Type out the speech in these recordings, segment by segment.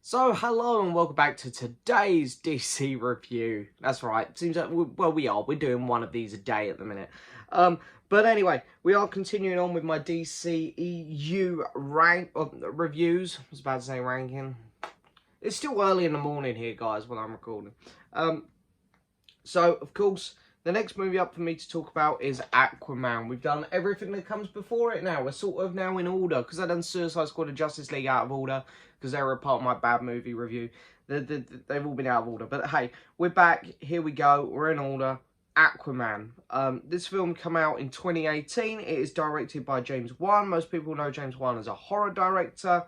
So, hello and welcome back to today's DC review. That's right, seems like, we're doing one of these a day at the minute. But anyway, we are continuing on with my DCEU reviews. I was about to say ranking. It's still early in the morning here, guys, when I'm recording. So, of course, the next movie up for me to talk about is Aquaman. We've done everything that comes before it now. We're sort of now in order, because I done Suicide Squad and Justice League out of order, because they were a part of my bad movie review. They've all been out of order. But hey, we're back. Here we go. We're in order. Aquaman. This film came out in 2018. It is directed by James Wan. Most people know James Wan as a horror director.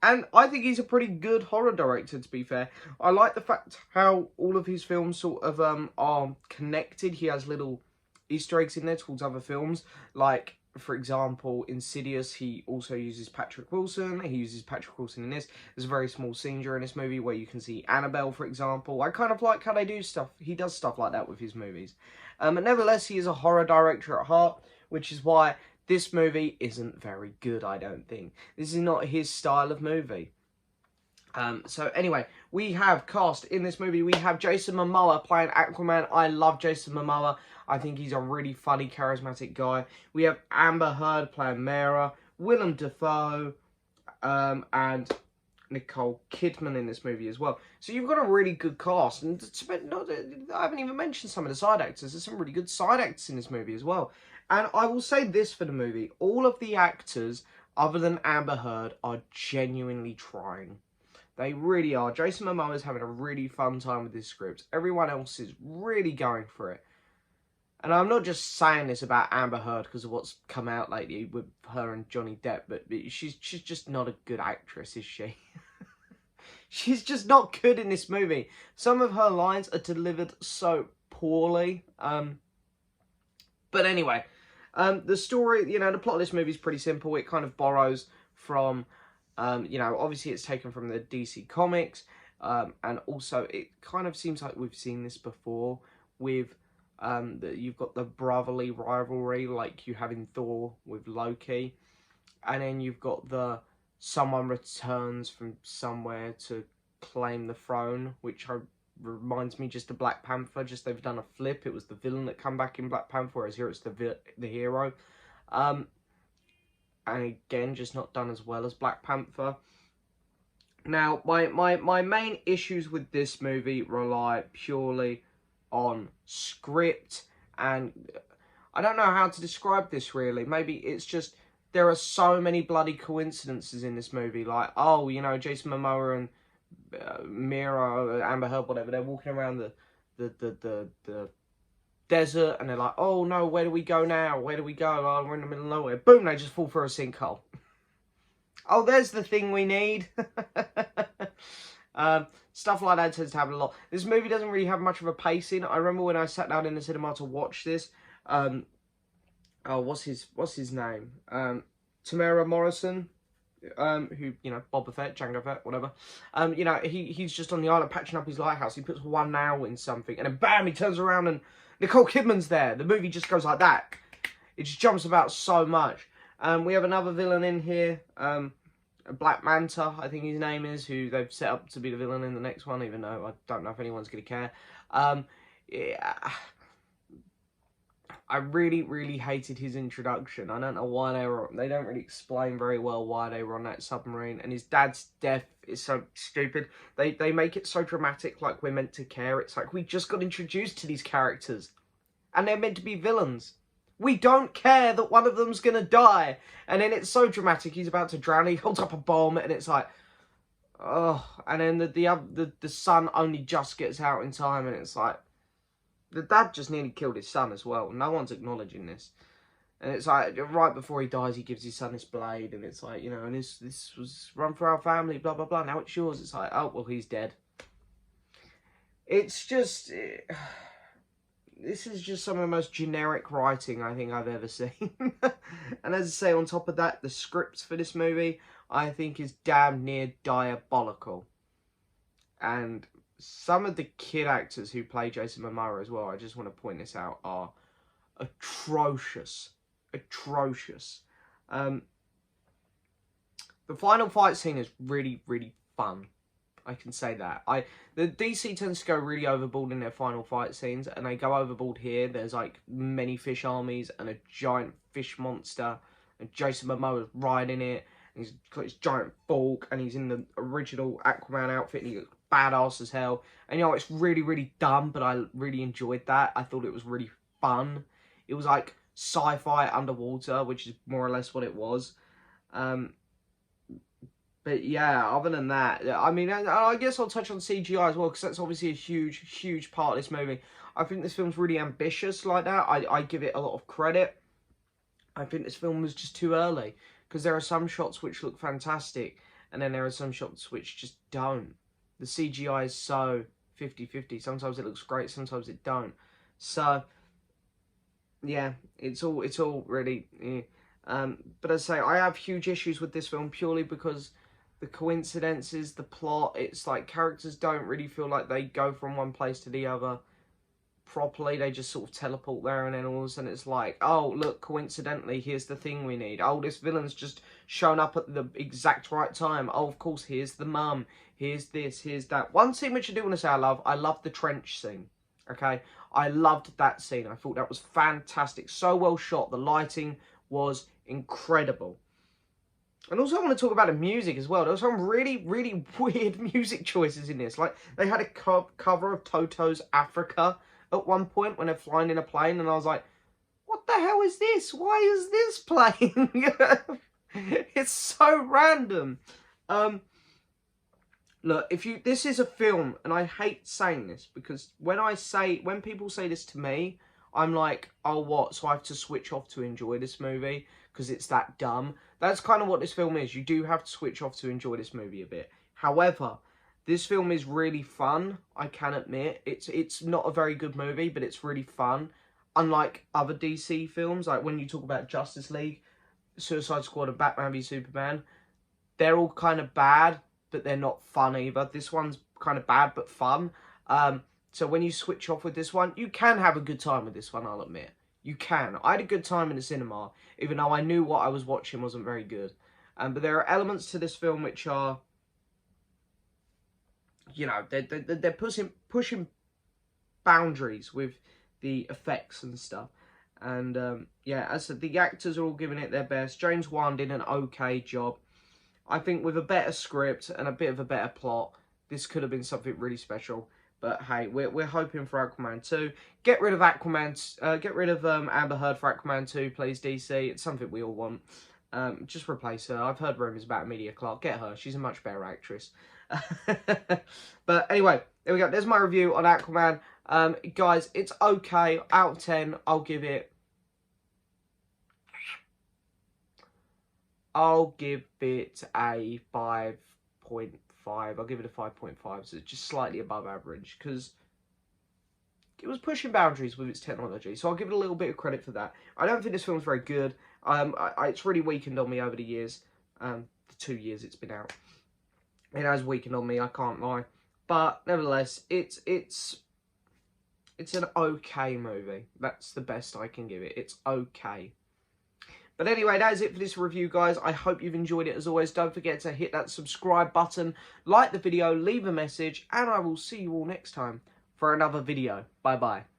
And I think he's a pretty good horror director, to be fair. I like the fact how all of his films sort of are connected. He has little Easter eggs in there towards other films. Like, for example, Insidious, he also uses Patrick Wilson. He uses Patrick Wilson in this. There's a very small scene during this movie where you can see Annabelle, for example. I kind of like how they do stuff. He does stuff like that with his movies. But nevertheless, he is a horror director at heart, which is why this movie isn't very good, I don't think. This is not his style of movie. So anyway, we have cast in this movie. We have Jason Momoa playing Aquaman. I love Jason Momoa. I think he's a really funny, charismatic guy. We have Amber Heard playing Mera. Willem Dafoe. And Nicole Kidman in this movie as well. So you've got a really good cast. And I haven't even mentioned some of the side actors. There's some really good side actors in this movie as well. And I will say this for the movie. All of the actors, other than Amber Heard, are genuinely trying. They really are. Jason Momoa is having a really fun time with this script. Everyone else is really going for it. And I'm not just saying this about Amber Heard because of what's come out lately with her and Johnny Depp, but she's just not a good actress, is she? She's just not good in this movie. Some of her lines are delivered so poorly. But anyway, the story, the plot of this movie is pretty simple. It kind of borrows from, obviously it's taken from the DC Comics. And also it kind of seems like we've seen this before with, you've got the brotherly rivalry like you have in Thor with Loki. And then you've got someone returns from somewhere to claim the throne, which reminds me just of Black Panther. Just they've done a flip. It was the villain that come back in Black Panther, whereas here it's the hero. And again, just not done as well as Black Panther. Now, my main issues with this movie rely purely on script, and I don't know how to describe this really. Maybe it's just there are so many bloody coincidences in this movie. Like, oh, Jason Momoa and Mera, Amber Heard, whatever, they're walking around the desert, and they're like, oh no, where do we go now? Where do we go? Oh, we're in the middle of nowhere. Boom, they just fall through a sinkhole. Oh, there's the thing we need. Stuff like that tends to happen a lot. This movie doesn't really have much of a pacing. I remember when I sat down in the cinema to watch this, what's his name? Tamara Morrison, who, Boba Fett, Jango Fett, whatever. He's just on the island patching up his lighthouse. He puts one nail in something, and then bam, he turns around and Nicole Kidman's there. The movie just goes like that. It just jumps about so much. We have another villain in here, Black Manta, I think his name is, who they've set up to be the villain in the next one, even though I don't know if anyone's going to care. Yeah, I really hated his introduction. I don't know why they don't really explain very well why they were on that submarine, and his dad's death is so stupid. They make it so dramatic, like we're meant to care. It's like we just got introduced to these characters, and they're meant to be villains. We don't care that one of them's gonna die. And then it's so dramatic. He's about to drown. He holds up a bomb, and it's like, oh. And then the son only just gets out in time, and it's like, the dad just nearly killed his son as well. No one's acknowledging this. And it's like, right before he dies, he gives his son this blade, and it's like, and this was run for our family, blah blah blah. Now it's yours. It's like, oh well, he's dead. It's just. This is just some of the most generic writing I think I've ever seen. And as I say, on top of that, the script for this movie, I think, is damn near diabolical. And some of the kid actors who play Jason Momoa as well, I just want to point this out, are atrocious. Atrocious. The final fight scene is really, really fun. I can say that. The DC tends to go really overboard in their final fight scenes, and they go overboard here. There's like many fish armies and a giant fish monster, and Jason Momoa's riding it. And he's got his giant fork, and he's in the original Aquaman outfit, and he looks badass as hell. And you know, it's really, really dumb, but I really enjoyed that. I thought it was really fun. It was like sci-fi underwater, which is more or less what it was. But yeah, other than that, I mean, I guess I'll touch on CGI as well, because that's obviously a huge, huge part of this movie. I think this film's really ambitious like that. I give it a lot of credit. I think this film was just too early, because there are some shots which look fantastic, and then there are some shots which just don't. The CGI is so 50-50. Sometimes it looks great, sometimes it don't. So, yeah, it's all really... Yeah. But as I say, I have huge issues with this film purely because the coincidences, the plot, it's like characters don't really feel like they go from one place to the other properly. They just sort of teleport there, and then all of a sudden it's like, oh, look, coincidentally, here's the thing we need. Oh, this villain's just shown up at the exact right time. Oh, of course, here's the mum. Here's this, here's that. One scene which I do want to say I love the trench scene. Okay? I loved that scene. I thought that was fantastic. So well shot. The lighting was incredible. And also I want to talk about the music as well. There were some really, really weird music choices in this. Like, they had a cover of Toto's Africa at one point when they're flying in a plane, and I was like, what the hell is this? Why is this playing? It's so random. Look, this is a film, and I hate saying this, because when people say this to me, I'm like, oh, what? So I have to switch off to enjoy this movie because it's that dumb? That's kind of what this film is. You do have to switch off to enjoy this movie a bit. However, this film is really fun, I can admit. It's not a very good movie, but it's really fun. Unlike other DC films, like when you talk about Justice League, Suicide Squad, and Batman v Superman, they're all kind of bad, but they're not fun either. This one's kind of bad, but fun. So when you switch off with this one, you can have a good time with this one, I'll admit. You can. I had a good time in the cinema, even though I knew what I was watching wasn't very good. But there are elements to this film which are, you know, they're pushing boundaries with the effects and stuff. And yeah, as I said, the actors are all giving it their best. James Wan did an okay job. I think with a better script and a bit of a better plot, this could have been something really special. But hey, we're hoping for Aquaman 2. Get rid of Aquaman. Get rid of Amber Heard for Aquaman 2, please, DC. It's something we all want. Just replace her. I've heard rumours about Emilia Clarke. Get her. She's a much better actress. But anyway, there we go. There's my review on Aquaman. Guys, it's okay. Out of 10, I'll give it... I'll give it a 5.5. I'll give it a 5.5, so it's just slightly above average, because it was pushing boundaries with its technology, so I'll give it a little bit of credit for that. I don't think this film's very good. It's really weakened on me over the years, the 2 years it's been out. It has weakened on me, I can't lie. But nevertheless, it's an okay movie. That's the best I can give it. It's okay. But anyway, that is it for this review, guys. I hope you've enjoyed it as always. Don't forget to hit that subscribe button, like the video, leave a message, and I will see you all next time for another video. Bye-bye.